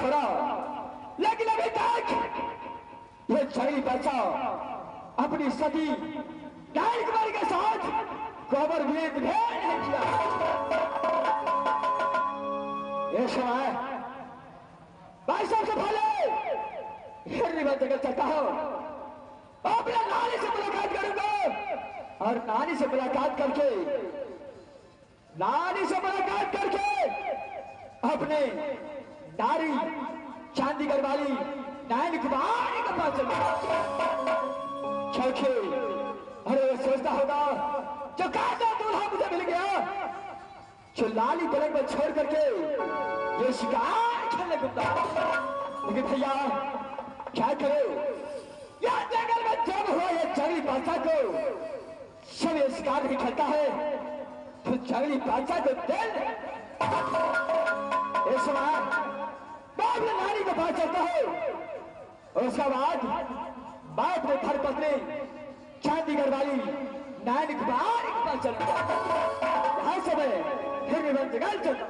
छोड़ा, लेकिन अभी तक ये जंगली बच्चा अपनी सती डायन कुमारी के साथ गोबर भेद नहीं किया। ये समय भाई साहब से पहले हिरनी में जगह चलता हो, अपने नानी से मुलाकात करूंगा और नानी से मुलाकात करके अपने नारी चांदीगढ़ वाली डायन कुमारी के पास चलूंगा। अरे सोचता होगा जो काका दूल्हा मुझे मिल गया, जो लाली पलंग में छोड़ करके ये शिकार खेलने घूमता। लेकिन भैया क्या करे, यह जंगल में जब हुआ ये जंगली बादशाह को जब ये शिकार नहीं खेलता है तो जंगली बादशाह को दिल इस बाप ने नानी के पास चलता है। उसके बाद बाप ने घर पत्नी चांदीगढ़ वाली डायन कुमारी के पास चलता है। हर समय फिर जगह चलता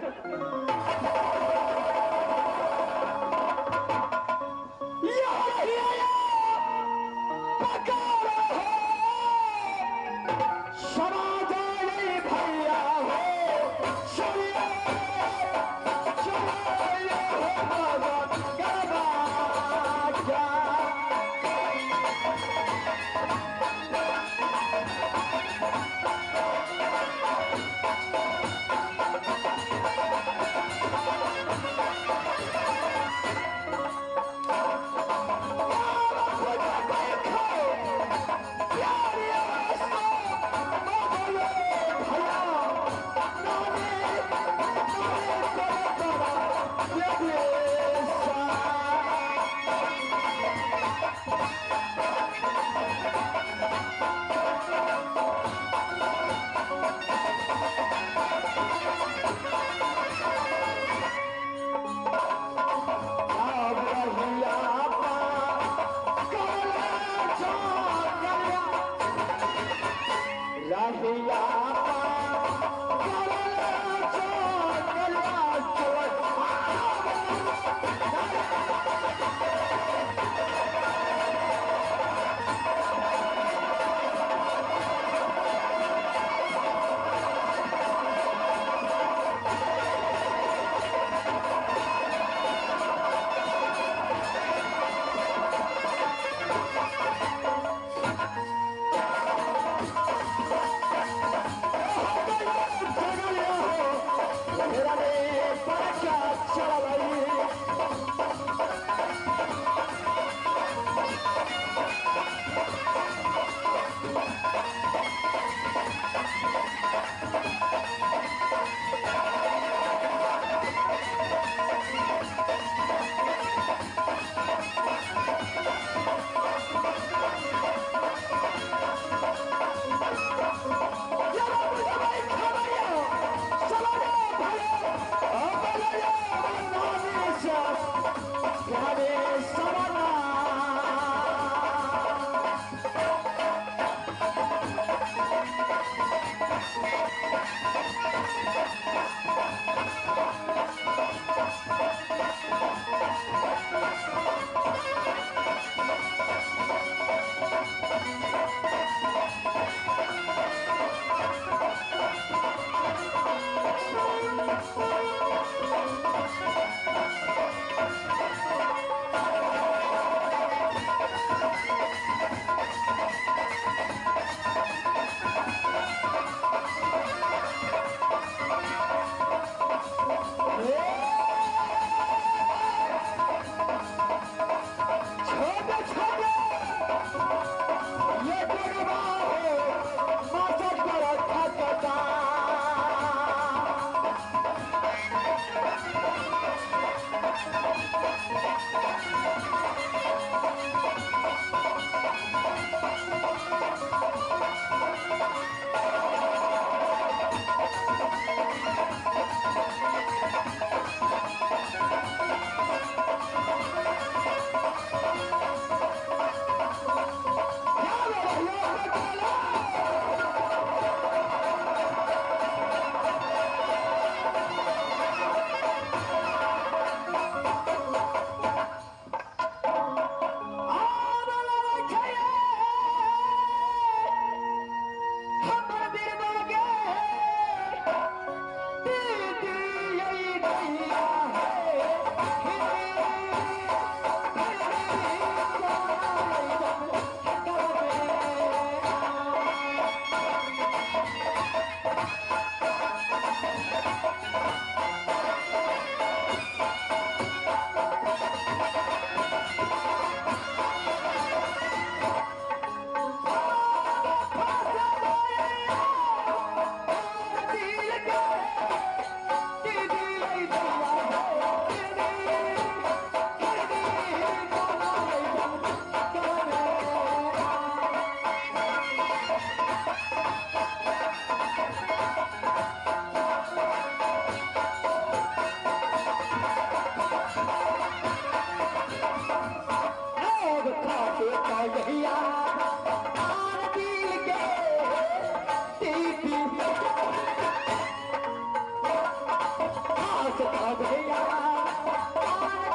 भैया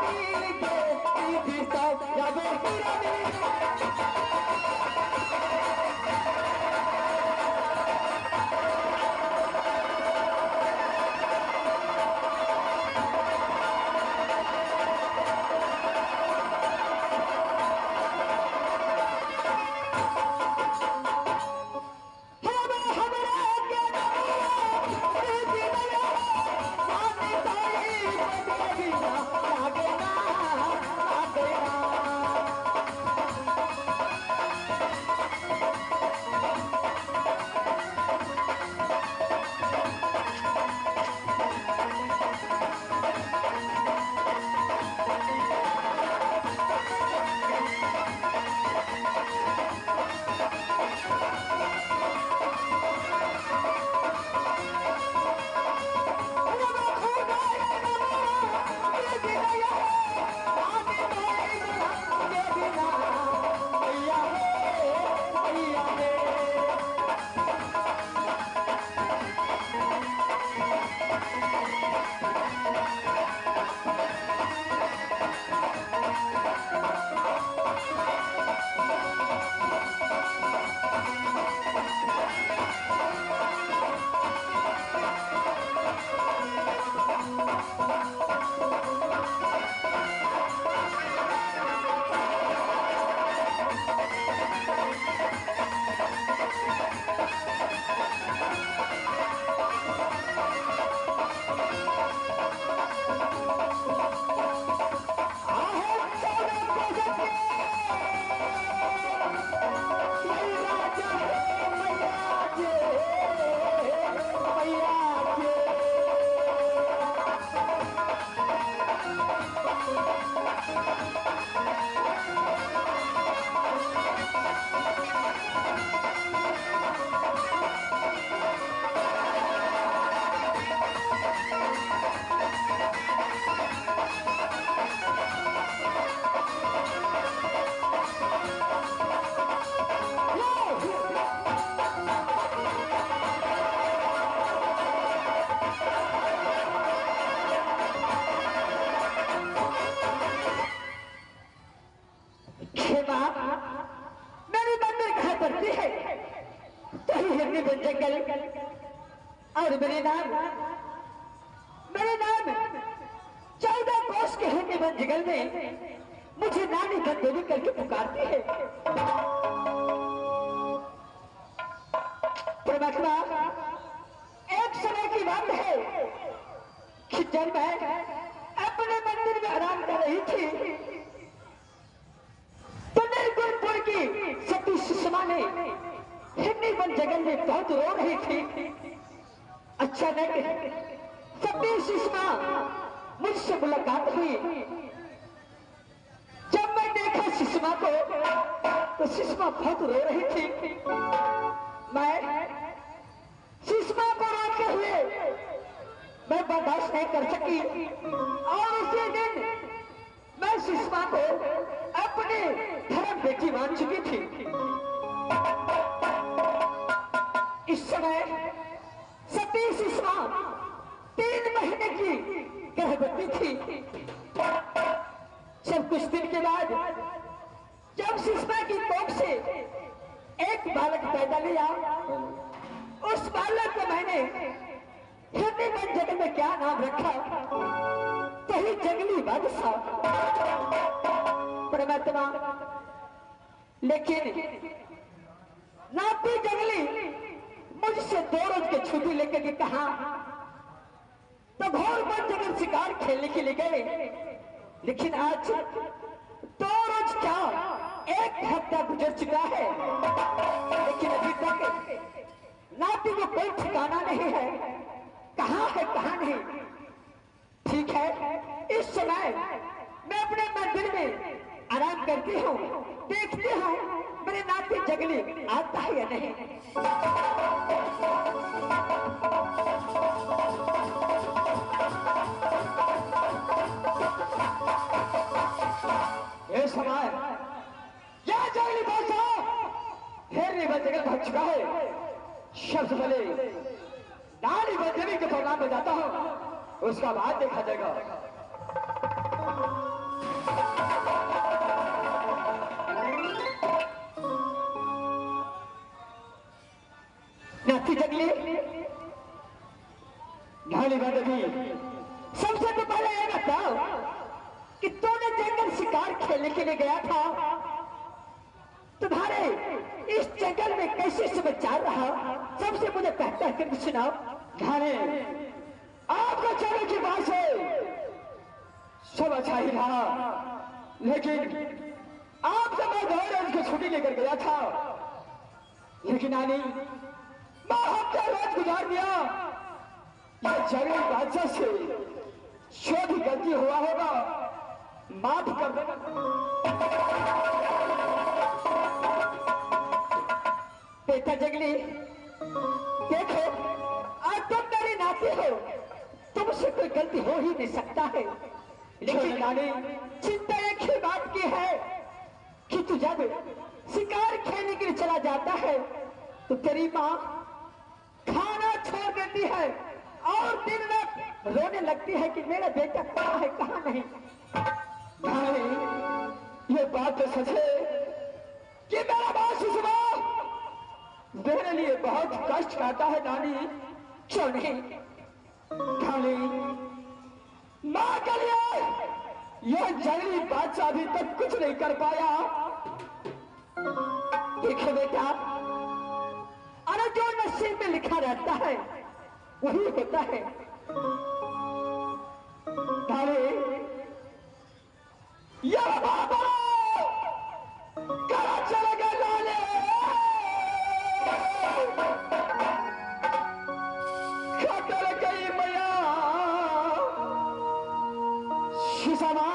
दिल के सब याद और मेरे नाम 14 कोस के होने बन जंगल में मुझे नानी धन देवी करके पुकारती है। परमात्मा एक समय की बात है कि जब मैं अपने मंदिर में आराम कर रही थी तो निर्गुणपुर की सती सुषमा ने हिन्नी बन जंगल में बहुत रो रही थी। अचानक सती सुषमा मुझसे मुलाकात हुई। जब मैं देखा सुषमा को तो सुषमा बहुत रो रही थी। मैं सुषमा को रोते हुए मैं बर्दाश्त नहीं कर सकी और उसी दिन मैं सुषमा को अपने धर्म बेटी मान चुकी थी। इस समय सती सुषमा 3 महीने की गर्भवती थी। सब कुछ दिन के बाद जब सुषमा की कोख से एक बालक पैदा लिया, उस बालक को मैंने हिरनी बन जंगल में क्या नाम रखा? वही जंगली बादशाह। परमात्मा, लेकिन नाती जंगली मुझसे 2 रोज की छुट्टी लेकर के कहा तो घोर वन जंगल शिकार खेलने के लिए गए। लेकिन आज 2 रोज क्या 1 हफ्ता गुजर चुका है, लेकिन अभी तक नाती को कोई ठिकाना नहीं है। कहाँ है कहाँ नहीं। ठीक है, इस समय मैं अपने मंदिर में आराम करती हूँ, देखती हूँ मेरे नाती जंगली आता है या नहीं। ये समय यह जंगली बादशाह फिर जंगल भाग चुका है। सबसे पहले नानी बंदेवी के प्रणाम बजाता हूँ। उसका बाद देखा जाएगा। नाथी जंगली ढाली बादवी, सबसे तो पहले ये बताओ कि तूने जंगल शिकार खेलने के लिए गया था, तुम्हारे इस जंगल में कैसे समाचार रहा, सबसे मुझे कहता करके सुनाओ। ढाले आपको चलो की बात से सब अच्छा ही रहा, लेकिन आप जब मैं 2 रोज की छुट्टी लेकर गया था, लेकिन आनी मैं हफ्ता रोज गुजार दिया। यह जंगली बादशाह से जो भी गलती हुआ होगा माफ कर देना। बेटा जंगली देखो, आज तुम मेरी नाती हो, तुमसे कोई गलती हो ही नहीं सकता है, लेकिन नानी चिंता एक ही बात की है कि तू जब शिकार खेलने के लिए चला जाता है तो तेरी माँ खाना छोड़ देती है और दिन रात रोने लगती है कि मेरा बेटा कहाँ है कहाँ नहीं। ये बात तो सच है कि मेरा माँ सुषमा मेरे लिए बहुत कष्ट करता है नानी, क्यों नहीं? खाली माँ के लिए यह जंगली बादशाह अभी तक कुछ नहीं कर पाया। देखो बेटा, अरे जो नसीब में लिखा रहता है वही होता है। यह बाबा कहाँ चले गए लाले, खतर गई मैया सुषमा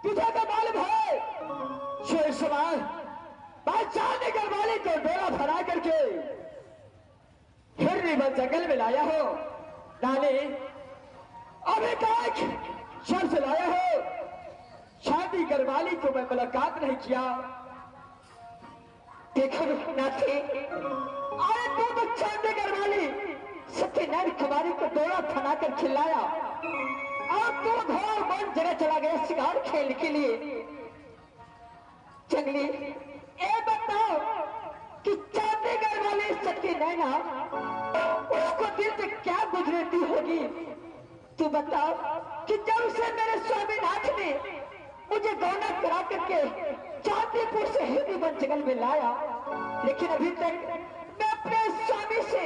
तुझे तो मालूम है शेर सवार बादशाह ने घरवाली को डोला भरा करके फिर भी जंगल में लाया हो। नानी अभी तक शर्त लाया हो, शादी घरवाली को मैं मुलाकात नहीं किया। देखो नाथी, अरे तू तो चांदी घरवाली सत्यनारायण कुमारी को डोला फना कर खिलाया और तू घोर बन जगह चला गया शिकार खेलने के लिए। जंगली ए बताओ कि चांदीगढ़ वाले सत्य नैना उसको दिल से क्या गुजरती होगी। तू बताओ कि जब से मेरे स्वामीनाथ ने मुझे गौना करा करके चांदीपुर से हिंदी बन जंगल में लाया, लेकिन अभी तक मैं अपने स्वामी से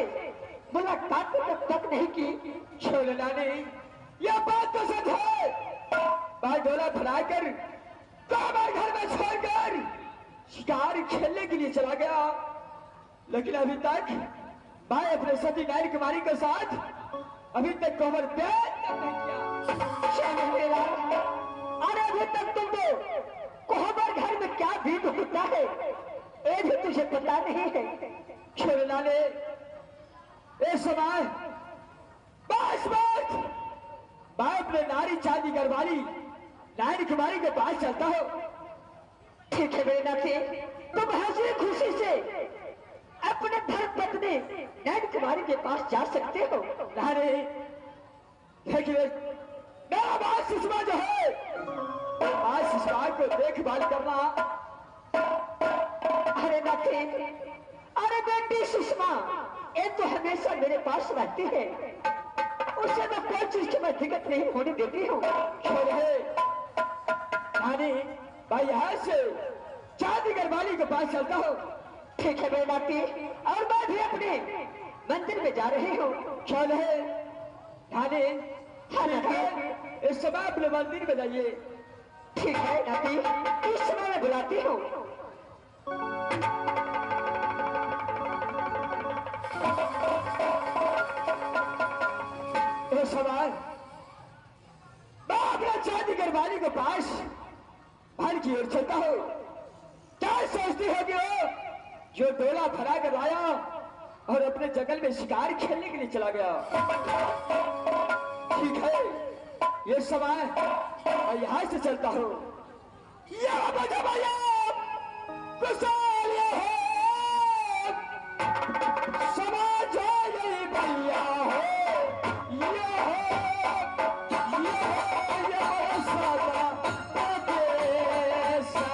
मुलाकात तक नहीं की। छोड़ना नहीं, यह बात तो सच है। भाई डोला फैलाकर काबर घर में छोड़कर शिकार खेलने के लिए चला गया, लेकिन अभी तक भाई अपने सती नारायण कुमारी के साथ अभी तक कवर नहीं किया। अरे अभी तक तुम तो कोहबर घर में क्या भीड़ होता है, ये भी तो मुझे पता नहीं है। क्यों लाले इस समय बस मैं अपने नारी चांदी गरवाली नारी कुमारी के पास चलता हूँ। ठीक है मेरे नाती, तुम हंसी खुशी से अपने धर्म पत्नी नारी कुमारी के पास जा सकते हो। नारी देखिए मेरा बात सुषमा जो है आज सुषमा को देखभाल करना। अरे नाती, अरे बेटी सुषमा ये तो हमेशा मेरे पास रहती है, उसे मैं कोई चीज की मैं दिक्कत नहीं होने देती हूँ। क्यों रहे नानी भाई यहाँ से चांदी गरवाली के पास चलता हूँ। ठीक है मेरे नाती, और मैं भी अपने मंदिर में जा रही हूँ। क्यों रहे नानी हाँ नाती, इस समय अपने मंदिर में जाइए। ठीक है नाती, इस समय मैं बुलाती हूँ। इस समय मैं अपने चांदी गरवाली के पास भर की ओर चलता हूँ। क्या सोचती होगी वो जो डोला भरा करवाया और अपने जंगल में शिकार खेलने के लिए चला गया। ठीक है ये समय मैं यहाँ से चलता हूँ। समाज यही भैया हो ये हो सदा देसा।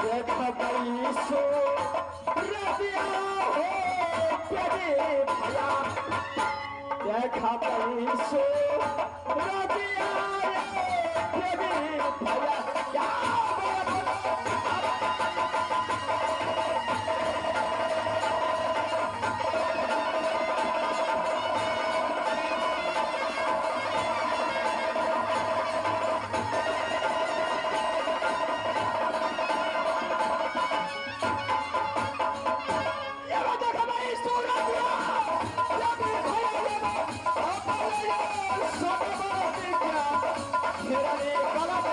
देखा पैसो रबिया भैया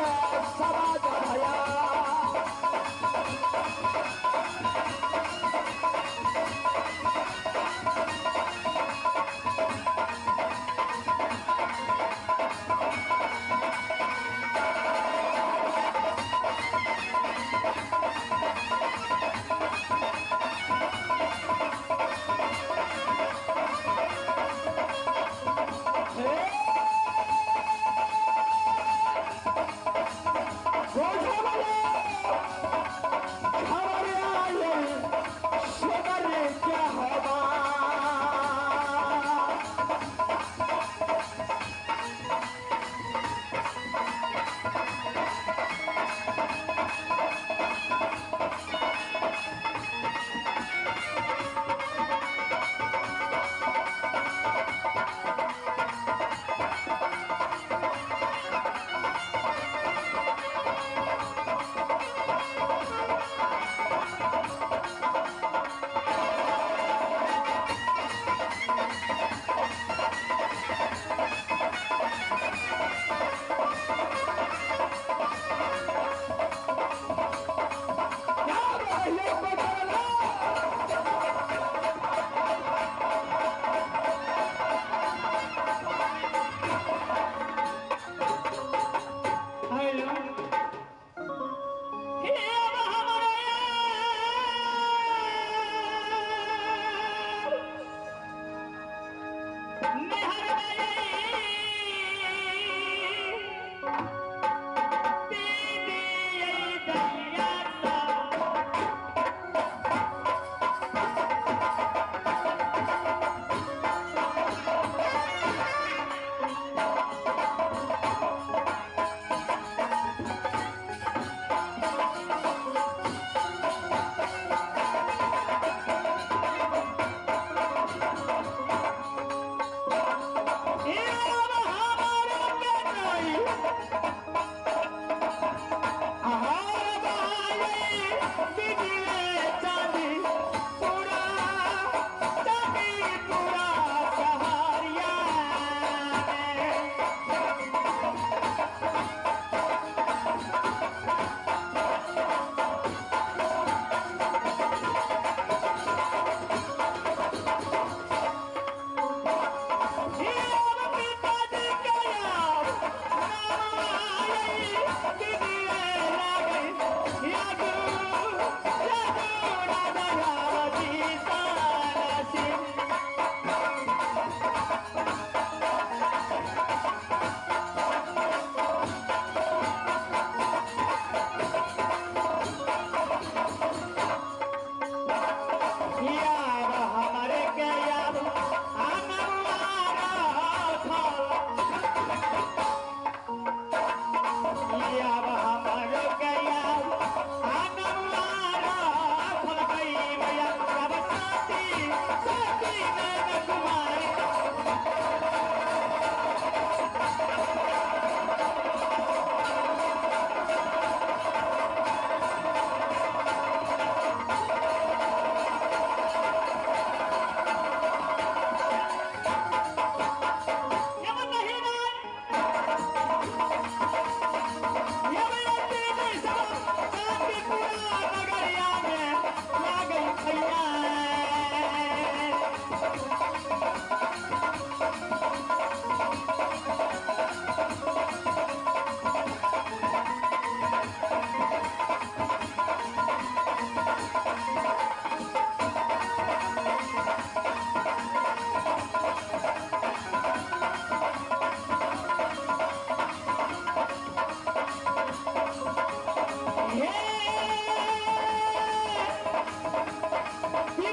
मेरा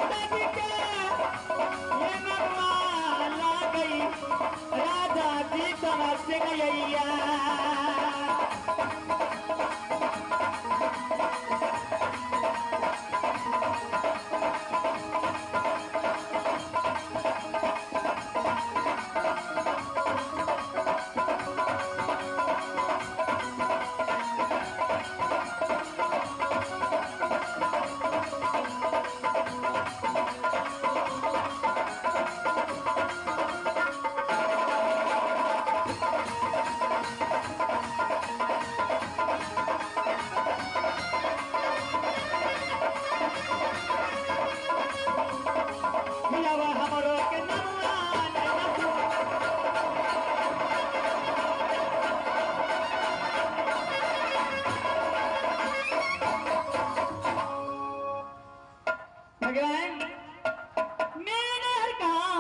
पिताजी के ये नगवा ला गई राजा जी तरस गैया भगवान मैंने हर कहा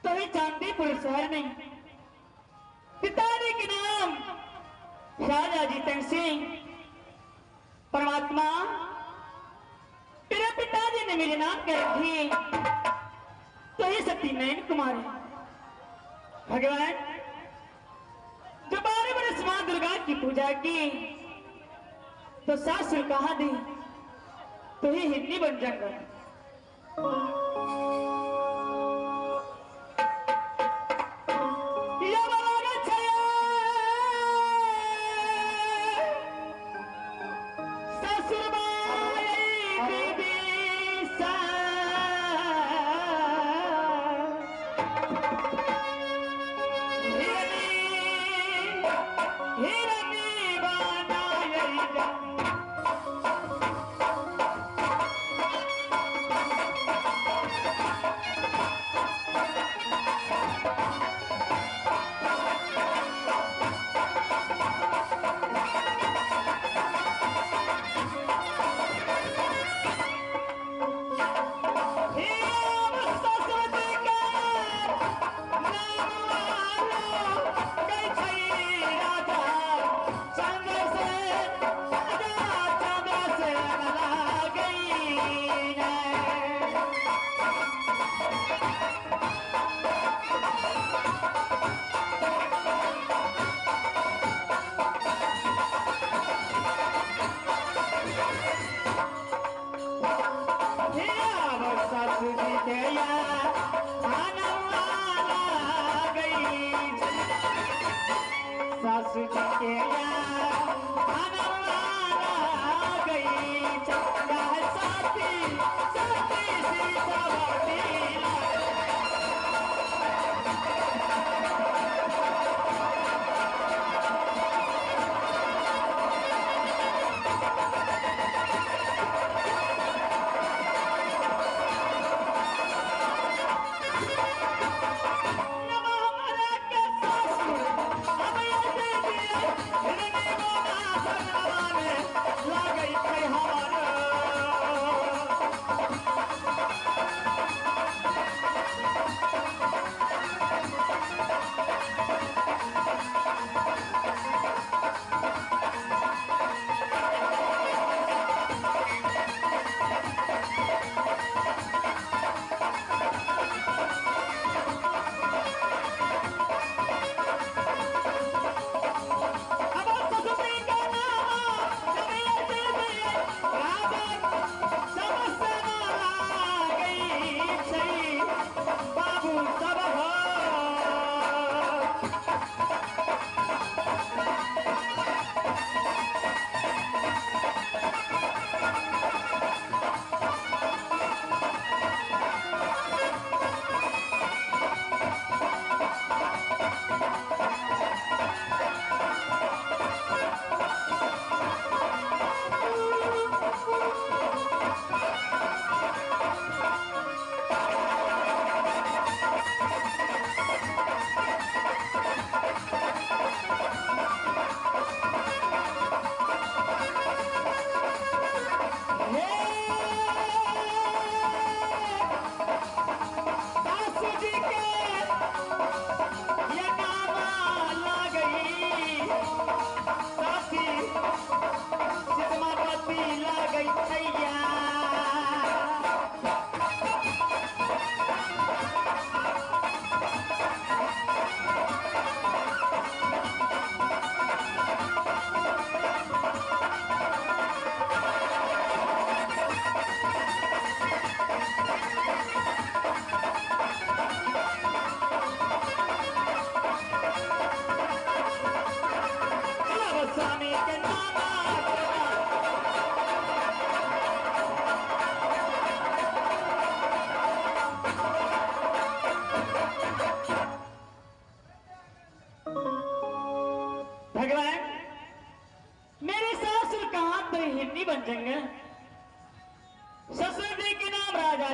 तो ही चांदीपुर शहर में पिताजी के नाम राजा जीतन सिंह परमात्मा तेरे पिताजी ने मेरे नाम के रखी तो ही सत्यनारायण कुमार है भगवान जब 12 बरस मां दुर्गा की पूजा की तो सासुर कहा दी तो ही हिंदी बन जाएगा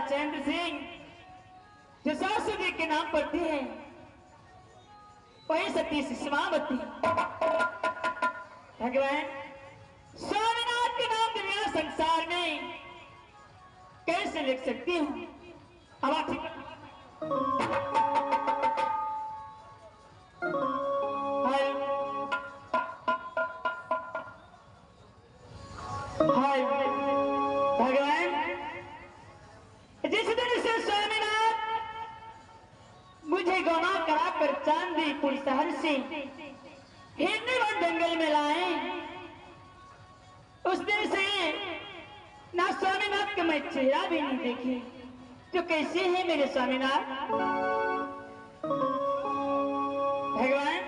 राजेंद्र सिंह जो सरस्वती के नाम पर थे वही सती शिष्मावती। भगवान स्वामीनाथ के नाम दुनिया संसार में कैसे लिख सकती हूँ? अब ठीक भगवान जिस दिन से स्वामीनाथ मुझे गौना कराकर चांदीपुर शहर से हिंदू जंगल में लाए, उस दिन से ना स्वामीनाथ का मैं चेहरा भी नहीं देखी। तो कैसे है मेरे स्वामीनाथ? भगवान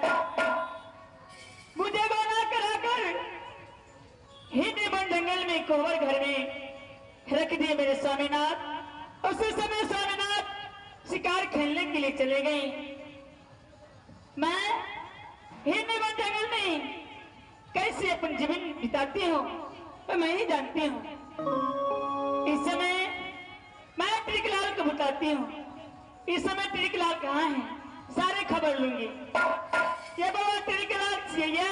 मुझे गौना कराकर हिंदू जंगल में कोहबर घर में रख दिए मेरे स्वामीनाथ। उसी समय स्वामीनाथ शिकार खेलने के लिए चले गए। मैं हिंदू जंगल में कैसे अपन जीवन बिताती हूँ तो मैं ही जानती हूँ। इस समय मैं टिकलाल को बताती हूँ। इस समय टिकलाल कहाँ है? सारे खबर लूंगी। ये बाबा टिकलाल चाहिए।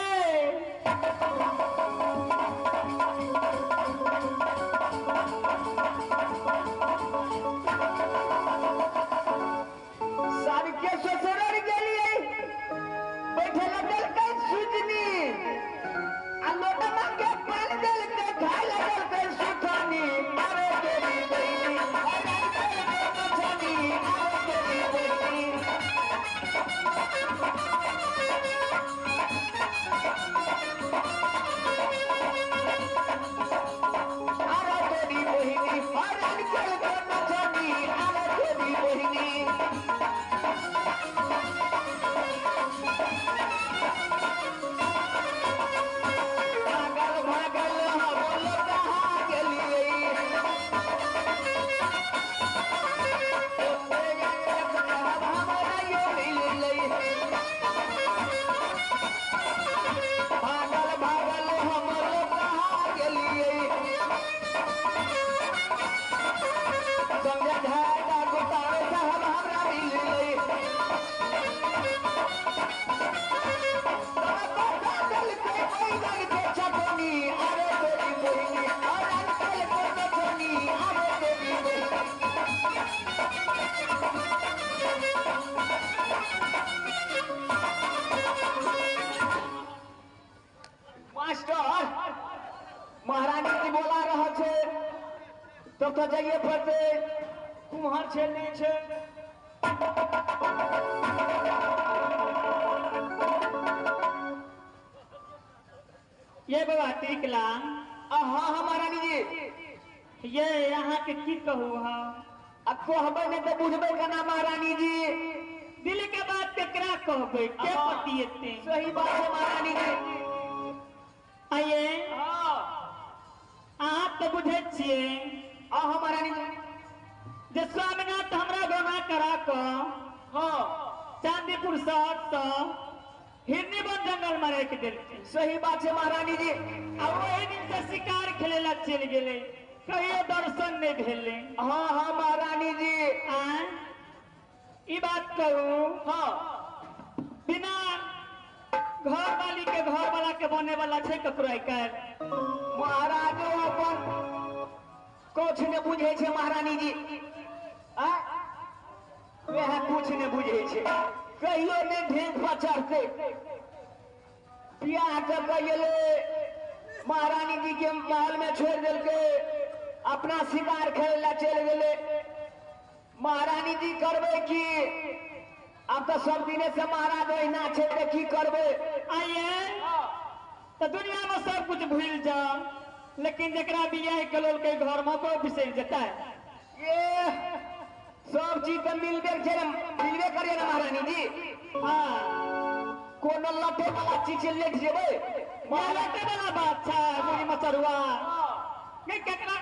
महारानी की बोला रहा छे तब तो जाइए पड़ते कुम्हार छे नहीं छे। ये बाबा टिकला हाँ महारानी जी ये यहाँ के की कहू हाँ आपको हमें नहीं तो बुझबे का ना महारानी जी। दिल के बात केकरा कहबे के पतियते। सही बात है महारानी जी। आइए आप तो बुझे छे महारानी जी जे स्वामीनाथ हमरा गौना करा को हाँ चांदीपुर शहर तो हिरनीवन जंगल में रख दिल। सही बात है महारानी जी। अब वही दिन से शिकार खेले ला चल गए कहियो दर्शन नहीं भेले। हाँ हाँ महारानी जी ये बात कहूँ हाँ बिना घर वाली के घर वाला के बने वाला छे ककरो कर महाराज अपन कुछ ने बुझे छे महारानी जी। वह कुछ ने बुझे छे कहियो ने ढेंग पर चढ़ते बियाह कर महारानी जी के महल में छोड़ दिल के अपना शिकार खेले ला चल गए। महारानी जी करबे की अब तो सब दिने से महाराज ओहिना छे तो की करबे। आइए तो दुनिया में सब कुछ भूल जाओ लेकिन जरा बियाह कलोल के घर में को बिसर जाता है। ये सब चीज तो मिलबे करे ना महारानी जी। हाँ कोनो लटे वाला चीज लेट जेबे लटे वाला बात है मुझे मचरुआ नहीं केकरा